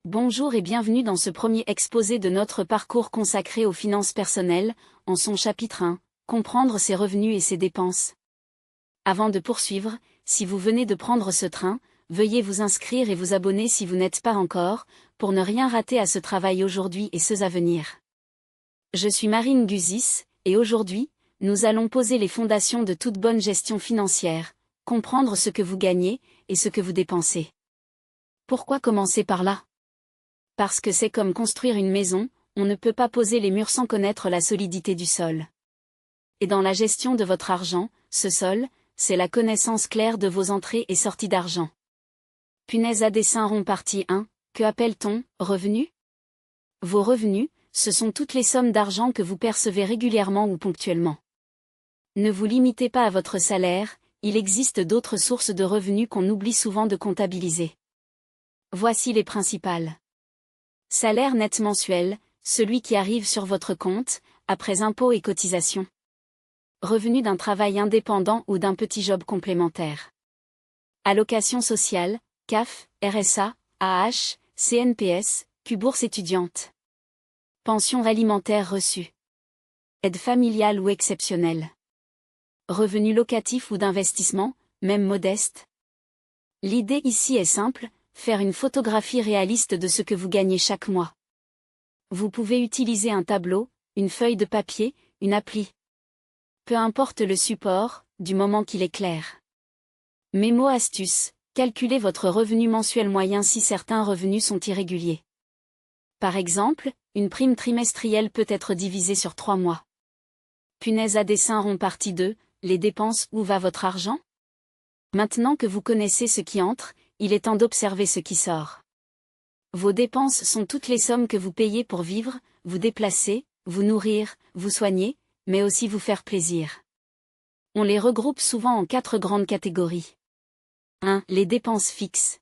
Bonjour et bienvenue dans ce premier exposé de notre parcours consacré aux finances personnelles, en son chapitre 1, comprendre ses revenus et ses dépenses. Avant de poursuivre, si vous venez de prendre ce train, veuillez vous inscrire et vous abonner si vous n'êtes pas encore, pour ne rien rater à ce travail aujourd'hui et ceux à venir. Je suis Marine Guzis, et aujourd'hui, nous allons poser les fondations de toute bonne gestion financière, comprendre ce que vous gagnez et ce que vous dépensez. Pourquoi commencer par là ? Parce que c'est comme construire une maison, on ne peut pas poser les murs sans connaître la solidité du sol. Et dans la gestion de votre argent, ce sol, c'est la connaissance claire de vos entrées et sorties d'argent. Punaise à dessin rond partie 1, que appelle-t-on revenus ? Vos revenus, ce sont toutes les sommes d'argent que vous percevez régulièrement ou ponctuellement. Ne vous limitez pas à votre salaire, il existe d'autres sources de revenus qu'on oublie souvent de comptabiliser. Voici les principales. Salaire net mensuel, celui qui arrive sur votre compte, après impôts et cotisations. Revenu d'un travail indépendant ou d'un petit job complémentaire. Allocation sociale, CAF, RSA, AH, CNPS, Q-bourse étudiante. Pension alimentaire reçue. Aide familiale ou exceptionnelle. Revenu locatif ou d'investissement, même modeste. L'idée ici est simple. Faire une photographie réaliste de ce que vous gagnez chaque mois. Vous pouvez utiliser un tableau, une feuille de papier, une appli. Peu importe le support, du moment qu'il est clair. Mémo astuce, calculez votre revenu mensuel moyen si certains revenus sont irréguliers. Par exemple, une prime trimestrielle peut être divisée sur 3 mois. Punaise à dessin rond partie 2, les dépenses, où va votre argent ? Maintenant que vous connaissez ce qui entre, il est temps d'observer ce qui sort. Vos dépenses sont toutes les sommes que vous payez pour vivre, vous déplacer, vous nourrir, vous soigner, mais aussi vous faire plaisir. On les regroupe souvent en 4 grandes catégories. 1. Les dépenses fixes.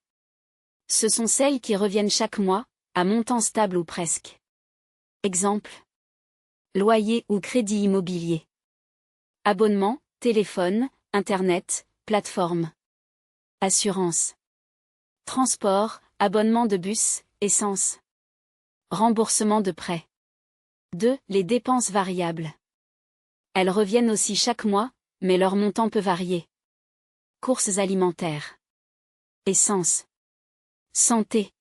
Ce sont celles qui reviennent chaque mois, à montant stable ou presque. Exemple. Loyer ou crédit immobilier. Abonnement, téléphone, internet, plateforme. Assurance. Transport, abonnement de bus, essence. Remboursement de prêt. 2. Les dépenses variables. Elles reviennent aussi chaque mois, mais leur montant peut varier. Courses alimentaires. Essence. Santé.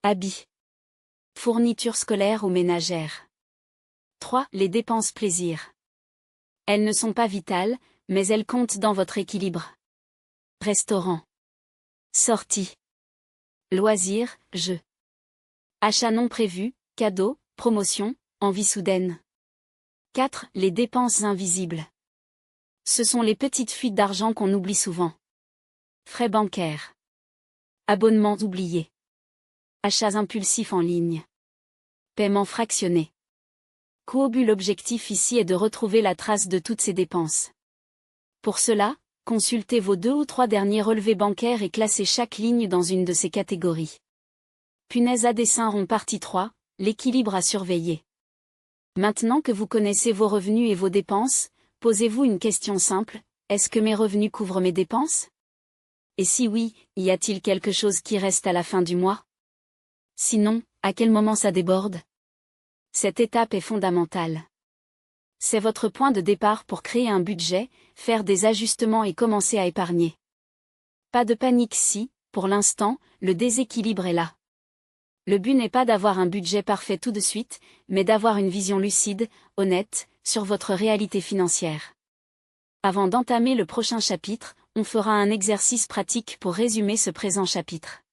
Habits. Fournitures scolaires ou ménagères. 3. Les dépenses plaisir. Elles ne sont pas vitales, mais elles comptent dans votre équilibre. Restaurant. Sortie. Loisirs, jeux. Achats non prévus, cadeaux, promotions, envie soudaine. 4. Les dépenses invisibles. Ce sont les petites fuites d'argent qu'on oublie souvent. Frais bancaires. Abonnements oubliés. Achats impulsifs en ligne. Paiements fractionnés. L'objectif ici est de retrouver la trace de toutes ces dépenses. Pour cela, consultez vos 2 ou 3 derniers relevés bancaires et classez chaque ligne dans une de ces catégories. Punaise à dessin rond partie 3, l'équilibre à surveiller. Maintenant que vous connaissez vos revenus et vos dépenses, posez-vous une question simple, est-ce que mes revenus couvrent mes dépenses ? Et si oui, y a-t-il quelque chose qui reste à la fin du mois ? Sinon, à quel moment ça déborde ? Cette étape est fondamentale. C'est votre point de départ pour créer un budget, faire des ajustements et commencer à épargner. Pas de panique si, pour l'instant, le déséquilibre est là. Le but n'est pas d'avoir un budget parfait tout de suite, mais d'avoir une vision lucide, honnête, sur votre réalité financière. Avant d'entamer le prochain chapitre, on fera un exercice pratique pour résumer ce présent chapitre.